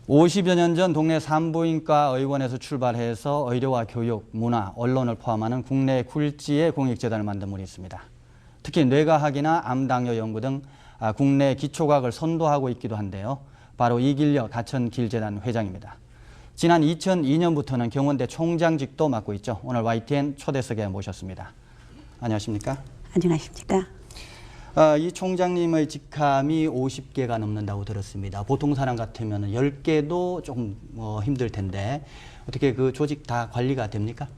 50여 년 전 동네 산부인과 의원에서 출발해서 의료와 교육, 문화, 언론을 포함하는 국내 굴지의 공익재단을 만든 분이 있습니다. 특히 뇌과학이나 암당뇨 연구 등 국내 기초과학을 선도하고 있기도 한데요. 바로 이길려 가천길재단 회장입니다. 지난 2002년부터는 경원대 총장직도 맡고 있죠. 오늘 YTN 초대석에 모셨습니다. 안녕하십니까? 안녕하십니까? 이 총장님의 직함이 50개가 넘는다고 들었습니다. 보통 사람 같으면 10개도 조금 힘들 텐데 어떻게 그 조직 다 관리가 됩니까?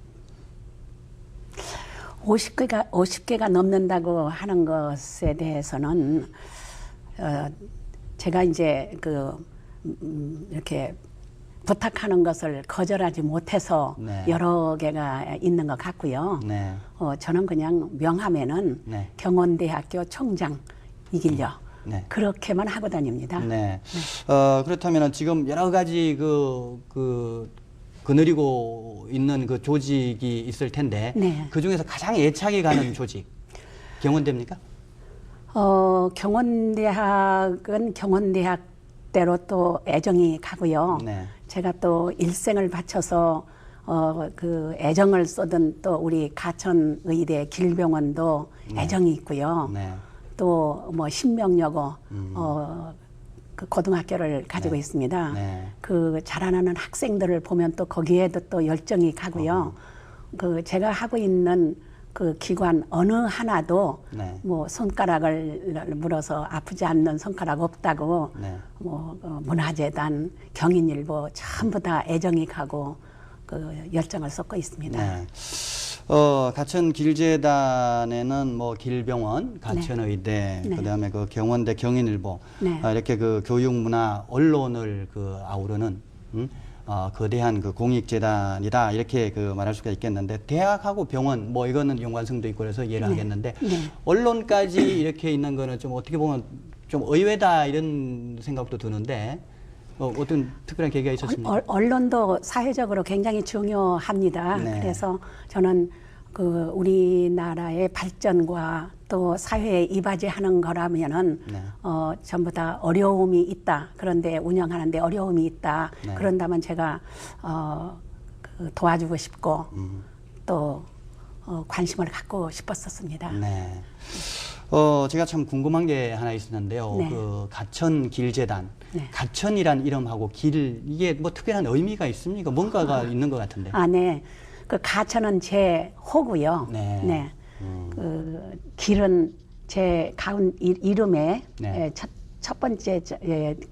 50개가 넘는다고 하는 것에 대해서는 제가 이제 이렇게 부탁하는 것을 거절하지 못해서 네. 여러 개가 있는 것 같고요. 네. 저는 그냥 명함에는 네. 경원대학교 총장 이길려 네. 그렇게만 하고 다닙니다. 네. 그렇다면 지금 여러 가지 거느리고 있는 그 조직이 있을 텐데 네. 그 중에서 가장 애착이 가는 조직 경원대입니까? 경원대학은 경원대학대로 또 애정이 가고요. 네. 제가 또 일생을 바쳐서 그 애정을 쏟은 또 우리 가천의대 길병원도 네. 애정이 있고요. 네. 또 뭐 신명여고 그 고등학교를 가지고 네. 있습니다. 네. 그 자라나는 학생들을 보면 또 거기에도 또 열정이 가고요. 그 제가 하고 있는 그 기관 어느 하나도 네. 뭐 손가락을 물어서 아프지 않는 손가락 없다고 네. 문화재단, 경인일보 전부 다 애정이 가고 그 열정을 쏟고 있습니다. 네. 가천길재단에는 뭐 길병원, 가천의대, 네. 그다음에 그 경원대, 경인일보 네. 이렇게 그 교육문화 언론을 아우르는 거대한 그 공익재단이다 이렇게 말할 수가 있겠는데 대학하고 병원 뭐 이거는 연관성도 있고 그래서 이해를 네. 하겠는데 네. 언론까지 이렇게 있는 거는 좀 어떻게 보면 좀 의외다 이런 생각도 드는데 어떤 특별한 계기가 있었습니까? 언론도 사회적으로 굉장히 중요합니다. 네. 그래서 저는 그 우리나라의 발전과 또 사회에 이바지하는 거라면은 네. 전부 다 어려움이 있다. 그런데 운영하는데 어려움이 있다. 네. 그런다면 제가 도와주고 싶고 또 관심을 갖고 싶었었습니다. 네. 제가 참 궁금한 게 하나 있었는데요. 네. 그 가천길재단, 네. 가천이란 이름하고 길 이게 뭐 특별한 의미가 있습니까? 뭔가가 있는 것 같은데. 네. 그 가천은 제 호고요. 네. 네. 그 길은 제 가운 이름의 네. 첫 번째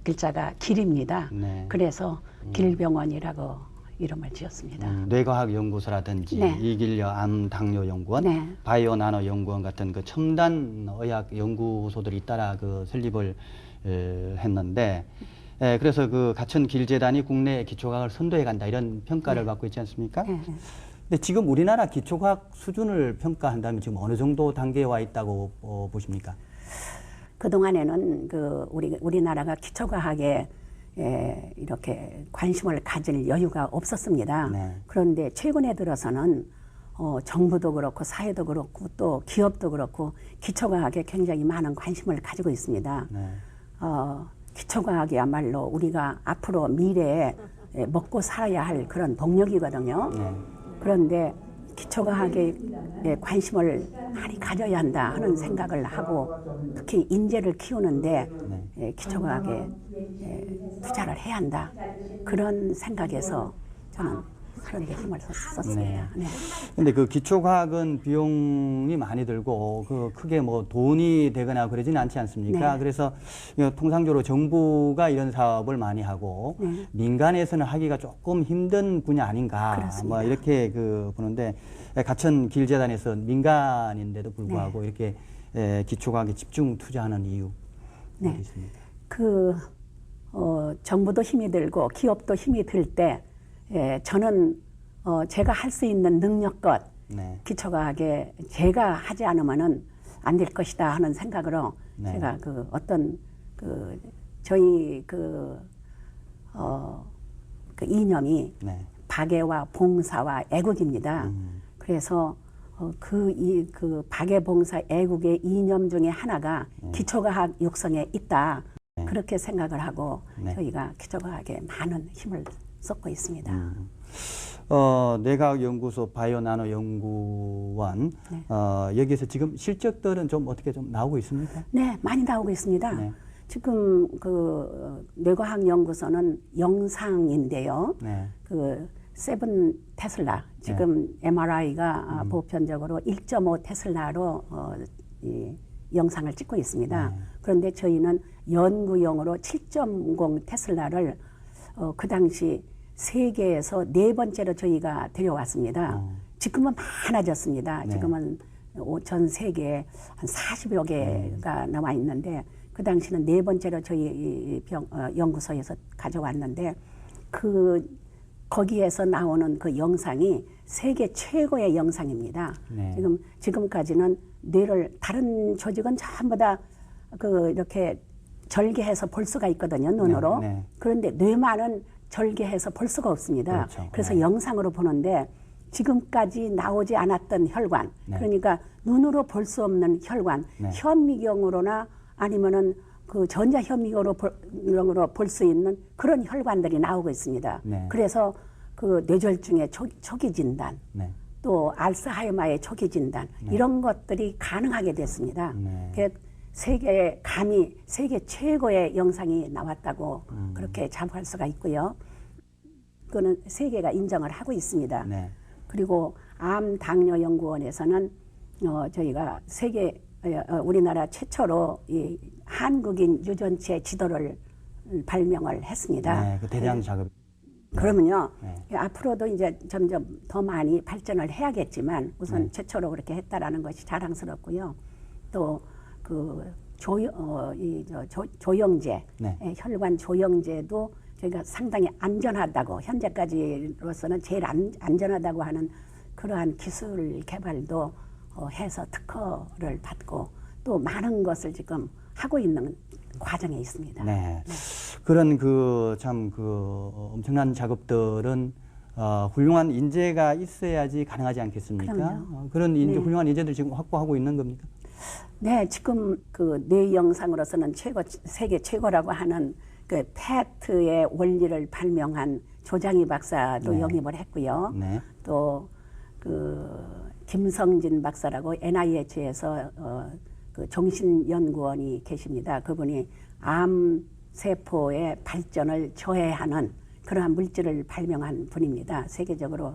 글자가 길입니다. 네. 그래서 길병원이라고 이름을 지었습니다. 뇌과학 연구소라든지 네. 이길려 암당뇨 연구원, 네. 바이오 나노 연구원 같은 그 첨단 의학 연구소들이 잇따라 설립을 했는데 그래서 그 가천길재단이 국내 기초과학을 선도해 간다 이런 평가를 네. 받고 있지 않습니까? 네. 근데 지금 우리나라 기초과학 수준을 평가한다면 지금 어느 정도 단계에 와 있다고 보십니까? 그동안에는 우리나라가 기초과학에 이렇게 관심을 가질 여유가 없었습니다. 네. 그런데 최근에 들어서는 정부도 그렇고 사회도 그렇고 또 기업도 그렇고 기초과학에 굉장히 많은 관심을 가지고 있습니다. 네. 기초과학이야말로 우리가 앞으로 미래에 먹고 살아야 할 그런 동력이거든요. 네. 그런데 기초과학에 관심을 많이 가져야 한다 하는 생각을 하고 특히 인재를 키우는데 기초과학에 투자를 해야 한다. 그런 생각에서 저는 사는데 힘을 썼습니다. 네. 네. 근데 그 기초과학은 비용이 많이 들고 크게 뭐 돈이 되거나 그러지는 않지 않습니까? 네. 그래서 통상적으로 정부가 이런 사업을 많이 하고 네. 민간에서는 하기가 조금 힘든 분야 아닌가 그렇습니다. 뭐 이렇게 보는데 가천길재단에서 민간인데도 불구하고 네. 이렇게 기초과학에 집중 투자하는 이유 네. 어디 있습니까? 정부도 힘이 들고 기업도 힘이 들 때 저는 제가 할 수 있는 능력껏 네. 기초과학에 제가 하지 않으면은 안 될 것이다 하는 생각으로 네. 제가 저희 이념이 네. 박애와 봉사와 애국입니다. 그래서 박애 봉사 애국의 이념 중에 하나가 기초과학 육성에 있다. 그렇게 생각을 하고 네. 저희가 기초과학에 많은 힘을 쏟고 있습니다. 뇌과학연구소 바이오나노 연구원 네. 여기에서 지금 실적들은 좀 어떻게 좀 나오고 있습니까? 네, 많이 나오고 있습니다. 네. 지금 그 뇌과학연구소는 영상인데요. 네. 그 세븐 테슬라 지금 MRI가 보편적으로 1.5 테슬라로 이 영상을 찍고 있습니다. 네. 그런데 저희는 연구용으로 7.0 테슬라를 그 당시 세계에서 네 번째로 저희가 데려왔습니다. 지금은 많아졌습니다. 네. 지금은 전 세계에 한 40여 개가 나와 있는데 그 당시는 네 번째로 저희 연구소에서 가져왔는데 거기에서 나오는 그 영상이 세계 최고의 영상입니다. 네. 지금까지는 뇌를 다른 조직은 전부 다 이렇게 절개해서 볼 수가 있거든요, 눈으로. 네. 그런데 뇌만은 절개해서 볼 수가 없습니다. 그렇죠. 그래서 네. 영상으로 보는데 지금까지 나오지 않았던 혈관, 네. 그러니까 눈으로 볼 수 없는 혈관, 네. 현미경으로나 아니면은 그 전자현미경으로 볼 수 있는 그런 혈관들이 나오고 있습니다. 네. 그래서 그 뇌졸중의 초기 진단, 네. 또 알츠하이머의 초기 진단 이런 것들이 가능하게 됐습니다. 네. 세계 최고의 영상이 나왔다고 그렇게 자부할 수가 있고요. 그거는 세계가 인정을 하고 있습니다. 네. 그리고 암당뇨연구원에서는 저희가 우리나라 최초로 이 한국인 유전체 지도를 발명을 했습니다. 네. 그 대량 작업. 그러면요, 네. 앞으로도 이제 점점 더 많이 발전을 해야겠지만 우선 네. 최초로 그렇게 했다라는 것이 자랑스럽고요. 또 조영제, 네. 혈관 조영제도 저희가 상당히 안전하다고 현재까지로서는 제일 안전하다고 하는 그러한 기술 개발도 해서 특허를 받고 또 많은 것을 지금 하고 있는 과정에 있습니다. 네. 그런 엄청난 작업들은 훌륭한 인재가 있어야지 가능하지 않겠습니까? 그럼요. 그런 네. 훌륭한 인재들 지금 확보하고 있는 겁니까? 네, 지금 그 뇌 영상으로서는 세계 최고라고 하는 그 PET의 원리를 발명한 조장희 박사도 네. 영입을 했고요. 네. 또 김성진 박사라고 NIH에서 그 종신연구원이 계십니다. 그분이 암세포의 발전을 저해하는 그러한 물질을 발명한 분입니다. 세계적으로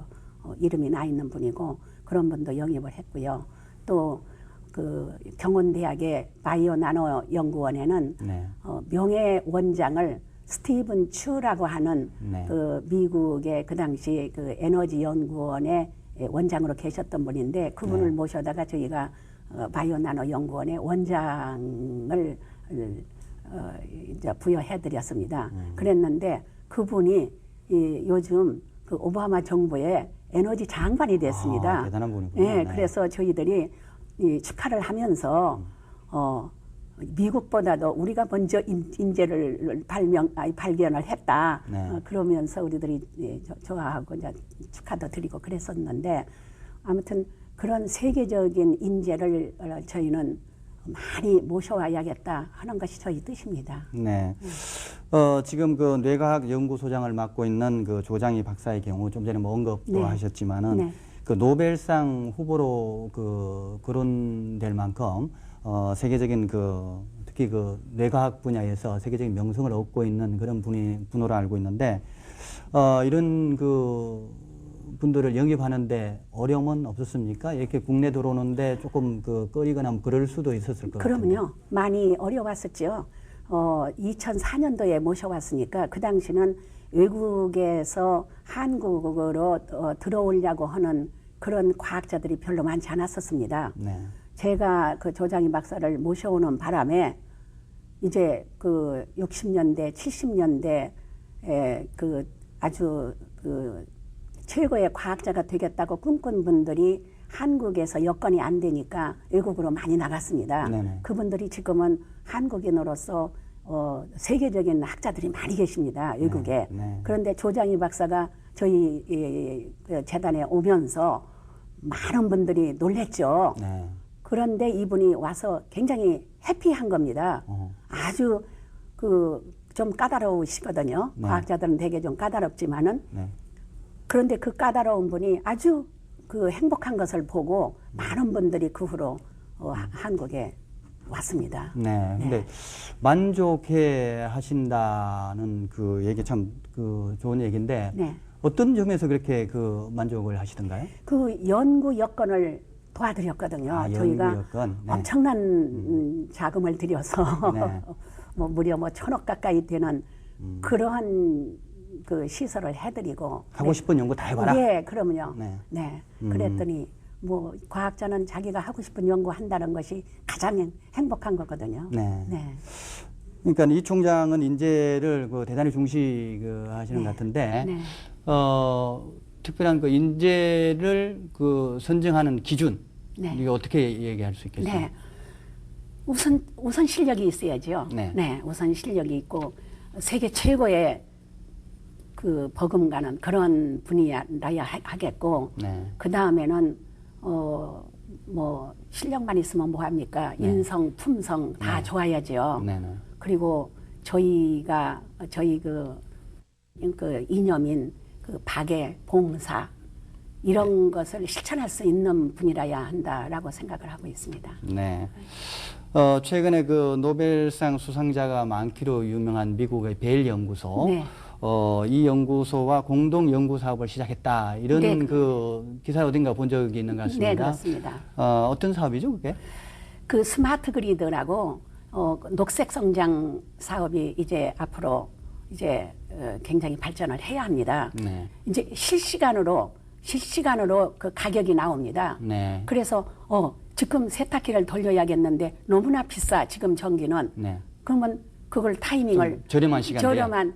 이름이 나 있는 분이고 그런 분도 영입을 했고요. 또 경원대학의 바이오나노 연구원에는 네. 명예 원장을 스티븐 추라고 하는 네. 미국의 그 당시 에너지 연구원의 원장으로 계셨던 분인데 그분을 네. 모셔다가 저희가 바이오나노 연구원의 원장을 이제 부여해드렸습니다. 그랬는데 그분이 요즘 오바마 정부의 에너지 장관이 됐습니다. 대단한 분이군요. 네, 네. 그래서 저희들이 축하를 하면서 미국보다도 우리가 먼저 인재를 발견을 했다. 네. 그러면서 우리들이 좋아하고 이제 축하도 드리고 그랬었는데 아무튼 그런 세계적인 인재를 저희는 많이 모셔와야겠다 하는 것이 저희 뜻입니다. 네. 지금 그 뇌과학 연구소장을 맡고 있는 그 조장희 박사의 경우 좀 전에 뭐 언급도 네. 하셨지만은 네. 그 노벨상 후보로 거론될 만큼 세계적인 특히 뇌과학 분야에서 세계적인 명성을 얻고 있는 그런 분으로 알고 있는데 이런 분들을 영입하는데 어려움은 없었습니까? 이렇게 국내 들어오는데 조금 꺼리거나 그럴 수도 있었을 것 같아요. 그럼요. 많이 어려웠었죠. 2004년도에 모셔왔으니까 그 당시는 외국에서 한국으로 들어오려고 하는 그런 과학자들이 별로 많지 않았었습니다. 네. 제가 조장희 박사를 모셔오는 바람에 이제 60년대, 70년대 아주 최고의 과학자가 되겠다고 꿈꾼 분들이 한국에서 여건이 안 되니까 외국으로 많이 나갔습니다. 네네. 그분들이 지금은 한국인으로서 세계적인 학자들이 많이 계십니다. 외국에. 네. 그런데 조장희 박사가 저희 재단에 오면서 많은 분들이 놀랬죠. 네. 그런데 이분이 와서 굉장히 해피한 겁니다. 아주 그 좀 까다로우시거든요. 네. 과학자들은 되게 좀 까다롭지만은 네. 그런데 그 까다로운 분이 아주 그 행복한 것을 보고 많은 분들이 그 후로 한국에 왔습니다. 네. 근데 만족해 하신다는 그 얘기 참 그 좋은 얘기인데 네. 어떤 점에서 그렇게 그 만족을 하시던가요? 그 연구 여건을 도와드렸거든요. 아, 저희가 연구 여건. 네. 엄청난 자금을 들여서 네. 뭐 무려 뭐 1,000억 가까이 되는 그러한 그 시설을 해드리고 하고 싶은 연구 다 해봐라. 예, 그러면요. 네. 네. 그랬더니 뭐 과학자는 자기가 하고 싶은 연구 한다는 것이 가장 행복한 거거든요. 네. 네. 그러니까 이 총장은 인재를 그 대단히 중시 그 하시는 것 같은데, 네. 특별한 그 인재를 그 선정하는 기준, 네. 이게 어떻게 얘기할 수 있겠어요? 네. 우선 실력이 있어야죠. 네. 우선 실력이 있고 세계 최고의 그 버금가는 그런 분이야 하겠고, 네. 그 다음에는 뭐 실력만 있으면 뭐 합니까? 네. 인성, 품성 다 좋아야죠. 네. 네. 그리고 저희 그 이념인 그 박애, 봉사 이런 것을 실천할 수 있는 분이라야 한다라고 생각을 하고 있습니다. 네. 최근에 그 노벨상 수상자가 많기로 유명한 미국의 벨 연구소, 네. 이 연구소와 공동 연구 사업을 시작했다. 이런 네, 그 기사 어딘가 본 적이 있는 것 같습니다. 네, 그렇습니다. 어떤 사업이죠, 그게? 그 스마트 그리드라고 녹색 성장 사업이 이제 앞으로 이제 굉장히 발전을 해야 합니다. 네. 이제 실시간으로 그 가격이 나옵니다. 네. 그래서 지금 세탁기를 돌려야겠는데 너무나 비싸 지금 전기는. 네. 그러면 그걸 타이밍을 저렴한 시간대에? 저렴한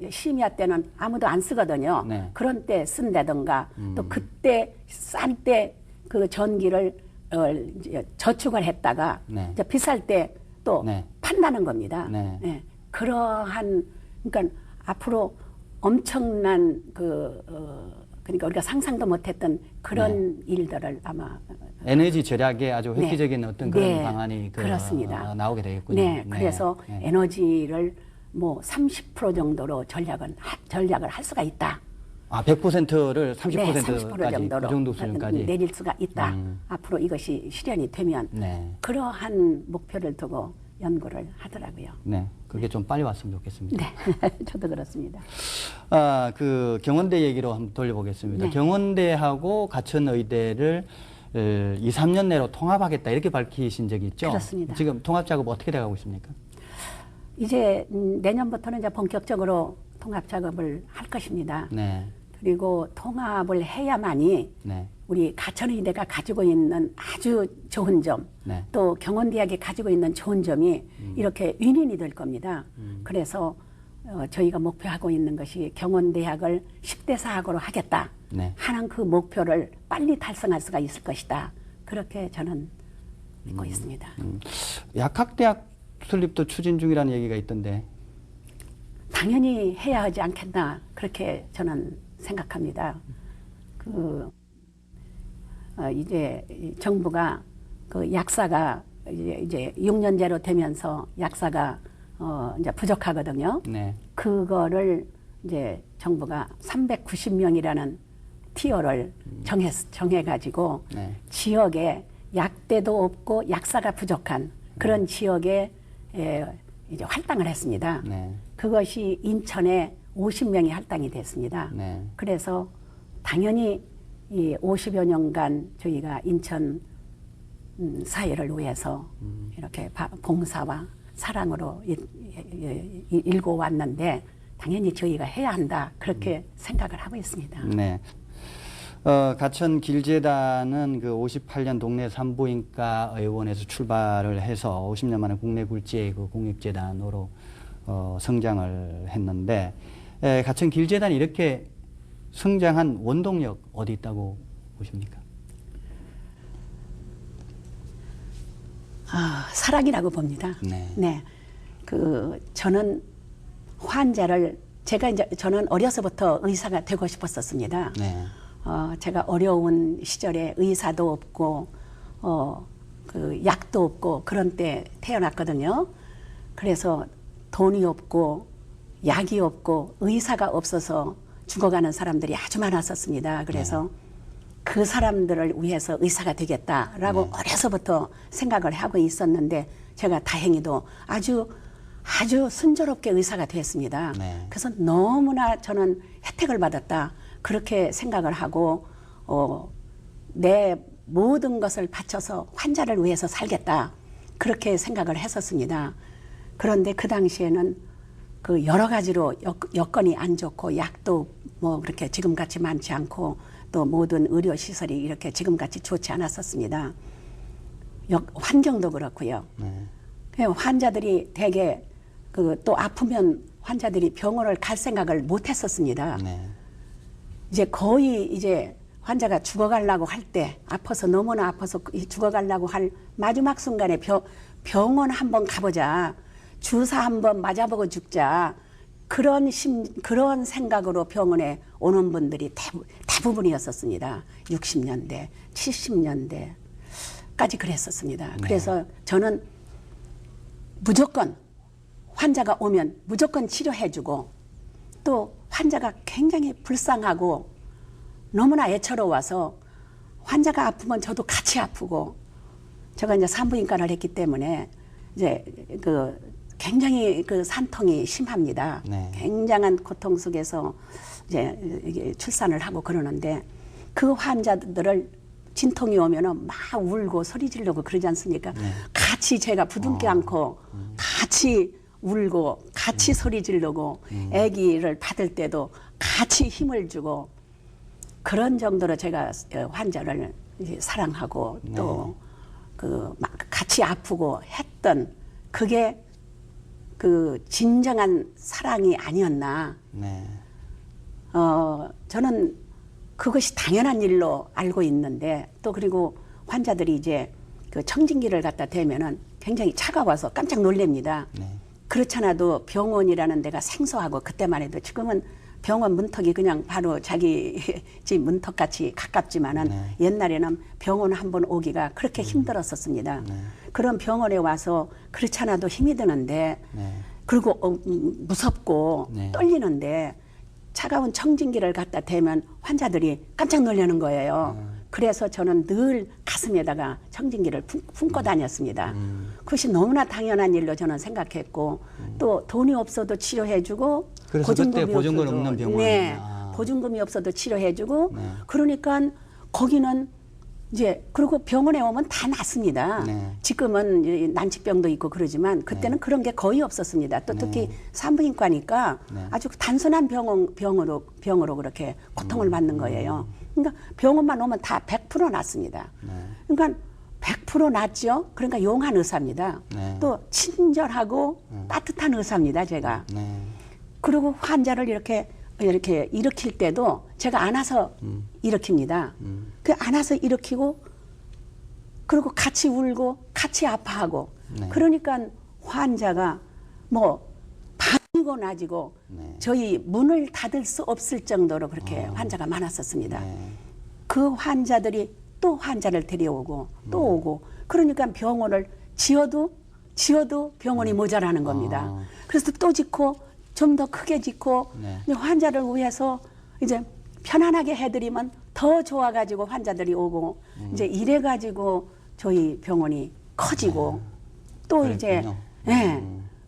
심야 때는 아무도 안 쓰거든요. 네. 그런 때 쓴다든가 또 그때 싼 때 그 전기를 이제 저축을 했다가 네. 이제 비쌀 때 또 네. 판다는 겁니다. 네. 그러한 그러니까 앞으로 엄청난 그러니까 우리가 상상도 못했던 그런 일들을 아마 에너지 절약에 아주 획기적인 어떤 그런 네, 방안이 그렇습니다. 나오게 되겠군요. 네, 그래서 에너지를 뭐 30% 정도로 전략을 할 수가 있다. 100%를 30%까지 네, 30% 정도로 그 정도 수준까지 내릴 수가 있다. 앞으로 이것이 실현이 되면 네. 그러한 목표를 두고 연구를 하더라고요. 네, 그게 좀 빨리 왔으면 좋겠습니다. 네, 저도 그렇습니다. 그 경원대 얘기로 한번 돌려보겠습니다. 네. 경원대하고 가천의대를 2, 3년 내로 통합하겠다 이렇게 밝히신 적이 있죠? 그렇습니다. 지금 통합 작업 어떻게 돼가고 있습니까? 이제 내년부터는 이제 본격적으로 통합 작업을 할 것입니다. 네, 그리고 통합을 해야만이 네, 우리 가천의대가 가지고 있는 아주 좋은 점, 네. 또 경원대학이 가지고 있는 좋은 점이 이렇게 윈윈이 될 겁니다. 그래서 저희가 목표하고 있는 것이 경원대학을 10대 사학으로 하겠다 네. 하는 그 목표를 빨리 달성할 수가 있을 것이다. 그렇게 저는 믿고 있습니다. 약학대학 설립도 추진 중이라는 얘기가 있던데. 당연히 해야 하지 않겠나 그렇게 저는 생각합니다. 이제 정부가 그 약사가 이제 6년제로 되면서 약사가 이제 부족하거든요. 네. 그거를 이제 정부가 390명이라는 티어를 정해가지고 네. 지역에 약대도 없고 약사가 부족한 그런 지역에 이제 할당을 했습니다. 네. 그것이 인천에 50명이 할당이 됐습니다. 네. 그래서 당연히 이 50여 년간 저희가 인천 사회를 위해서 이렇게 봉사와 사랑으로 일궈 왔는데 당연히 저희가 해야 한다 그렇게 생각을 하고 있습니다. 네. 가천 길재단은 그 58년 동네 산부인과 의원에서 출발을 해서 50년 만에 국내 굴지의 그 공익재단으로 성장을 했는데 가천 길재단이 이렇게 성장한 원동력 어디 있다고 보십니까? 사랑이라고 봅니다. 네. 저는 환자를 저는 어려서부터 의사가 되고 싶었었습니다. 네. 제가 어려운 시절에 의사도 없고 그 약도 없고 그런 때 태어났거든요. 그래서 돈이 없고 약이 없고 의사가 없어서 죽어가는 사람들이 아주 많았었습니다. 그래서 그 사람들을 위해서 의사가 되겠다라고 어려서부터 생각을 하고 있었는데 제가 다행히도 아주 순조롭게 의사가 됐습니다. 그래서 너무나 저는 혜택을 받았다. 그렇게 생각을 하고 내 모든 것을 바쳐서 환자를 위해서 살겠다. 그렇게 생각을 했었습니다. 그런데 그 당시에는 그 여러 가지로 여건이 안 좋고 약도 뭐 그렇게 지금같이 많지 않고 또 모든 의료 시설이 이렇게 지금같이 좋지 않았었습니다. 환경도 그렇고요. 환자들이 되게 또 아프면 환자들이 병원을 갈 생각을 못 했었습니다. 이제 거의 이제 환자가 죽어가려고 할 때 아파서 너무나 아파서 죽어가려고 할 마지막 순간에 병원 한번 가보자. 주사 한번 맞아보고 죽자. 그런 생각으로 병원에 오는 분들이 대부분이었었습니다. 60년대, 70년대까지 그랬었습니다. 그래서 저는 무조건 환자가 오면 무조건 치료해주고 또 환자가 굉장히 불쌍하고 너무나 애처로워서 환자가 아프면 저도 같이 아프고 제가 이제 산부인과를 했기 때문에 이제 굉장히 산통이 심합니다. 굉장한 고통 속에서 이제 출산을 하고 그러는데 그 환자들을 진통이 오면은 막 울고 소리 지르고 그러지 않습니까? 같이 제가 부둥켜 안고 같이 울고 같이 소리 지르고 아기를 받을 때도 같이 힘을 주고 그런 정도로 제가 환자를 이제 사랑하고 또 막 같이 아프고 했던 그게 진정한 사랑이 아니었나. 저는 그것이 당연한 일로 알고 있는데 또 그리고 환자들이 이제 청진기를 갖다 대면은 굉장히 차가워서 깜짝 놀랍니다. 그렇잖아도 병원이라는 데가 생소하고 그때만 해도 지금은 병원 문턱이 그냥 바로 자기 집 문턱같이 가깝지만은 옛날에는 병원 한번 오기가 그렇게 힘들었었습니다. 그런 병원에 와서 그렇잖아도 힘이 드는데 그리고 무섭고 떨리는데 차가운 청진기를 갖다 대면 환자들이 깜짝 놀라는 거예요. 그래서 저는 늘 가슴에다가 청진기를 품고 다녔습니다. 그것이 너무나 당연한 일로 저는 생각했고 또 돈이 없어도 치료해주고 그래서 그때 보증금 없는 병원이요. 보증금이 없어도 치료해주고 그러니까 거기는 이제 그리고 병원에 오면 다 낫습니다. 지금은 난치병도 있고 그러지만 그때는 그런 게 거의 없었습니다. 또 특히 산부인과니까 아주 단순한 병으로 그렇게 고통을 받는 거예요. 그러니까 병원만 오면 다 100% 낫습니다. 그러니까 100% 낫죠. 그러니까 용한 의사입니다. 또 친절하고 따뜻한 의사입니다. 제가. 그리고 환자를 이렇게 일으킬 때도 제가 안아서 일으킵니다. 그 안아서 일으키고 그리고 같이 울고 같이 아파하고 그러니까 환자가 뭐 밤이고 낮이고 저희 문을 닫을 수 없을 정도로 그렇게 환자가 많았었습니다. 그 환자들이 또 환자를 데려오고 또 오고 그러니까 병원을 지어도 병원이 모자라는 겁니다. 그래서 또 짓고 좀 더 크게 짓고 환자를 위해서 이제 편안하게 해드리면 더 좋아가지고 환자들이 오고 이제 이래가지고 저희 병원이 커지고 또 그랬군요. 이제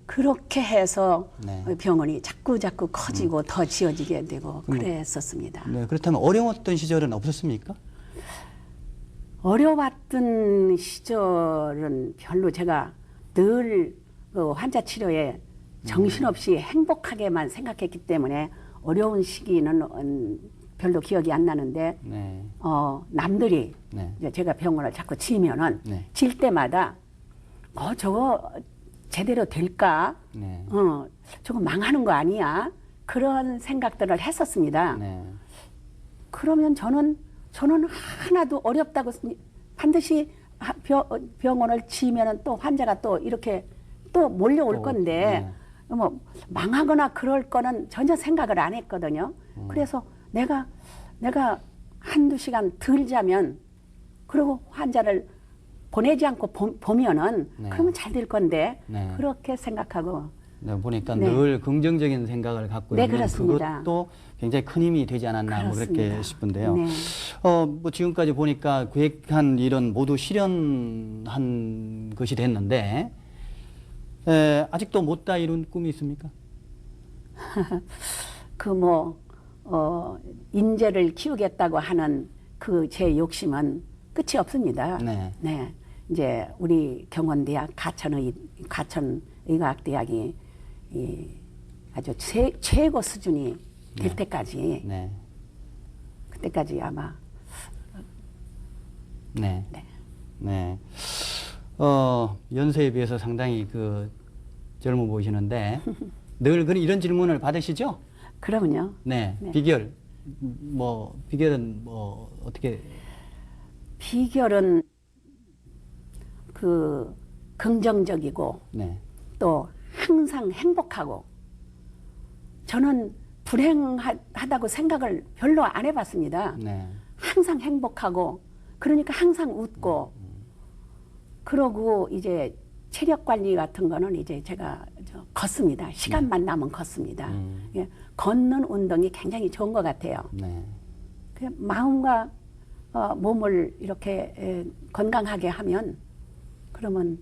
그렇게 해서 병원이 자꾸 커지고 더 지어지게 되고 그랬었습니다. 그렇다면 어려웠던 시절은 없었습니까? 어려웠던 시절은 별로 제가 늘 환자 치료에 정신없이 행복하게만 생각했기 때문에 어려운 시기는 별로 기억이 안 나는데 남들이 이제 제가 병원을 자꾸 치면은 칠 때마다 저거 제대로 될까? 저거 망하는 거 아니야? 그런 생각들을 했었습니다. 그러면 저는 하나도 어렵다고 반드시 병원을 치면은 또 환자가 또 이렇게 또 몰려올 건데 뭐 망하거나 그럴 거는 전혀 생각을 안 했거든요. 그래서 내가 한두 시간 덜 자면 그리고 환자를 보내지 않고 보면은 그러면 잘 될 건데 그렇게 생각하고 네, 보니까 네. 늘 긍정적인 생각을 갖고 네, 있는 그렇습니다. 그것도 굉장히 큰 힘이 되지 않았나 뭐 그렇게 그렇습니다. 싶은데요. 네. 뭐 지금까지 보니까 계획한 일은 모두 실현한 것이 됐는데 아직도 못다 이룬 꿈이 있습니까? 인재를 키우겠다고 하는 그 제 욕심은 끝이 없습니다. 네. 네. 이제 우리 경원대학 가천의과학대학이 아주 최고 수준이 될 네. 때까지, 네. 그때까지 아마, 네. 네. 네. 연세에 비해서 상당히 젊어 보이시는데 늘 이런 질문을 받으시죠? 그러면요. 네. 네. 비결은 어떻게? 비결은 긍정적이고 네. 또 항상 행복하고, 저는 불행하다고 생각을 별로 안 해봤습니다. 네. 항상 행복하고, 그러니까 항상 웃고, 그러고 이제 체력 관리 같은 거는 이제 제가 걷습니다. 시간만 나면 걷습니다. 예, 걷는 운동이 굉장히 좋은 것 같아요. 네. 그냥 마음과 몸을 이렇게 건강하게 하면, 그러면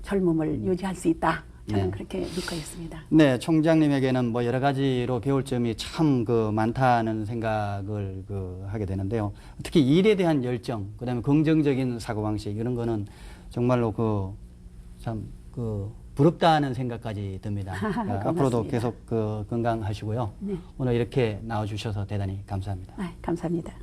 젊음을 유지할 수 있다. 저는 네. 그렇게 믿고 있습니다. 네, 총장님에게는 여러 가지로 배울 점이 참 많다는 생각을 하게 되는데요. 특히 일에 대한 열정, 그다음에 긍정적인 사고방식 이런 거는 정말로 참 부럽다는 생각까지 듭니다. 앞으로도 계속 건강하시고요. 네. 오늘 이렇게 나와주셔서 대단히 감사합니다. 감사합니다.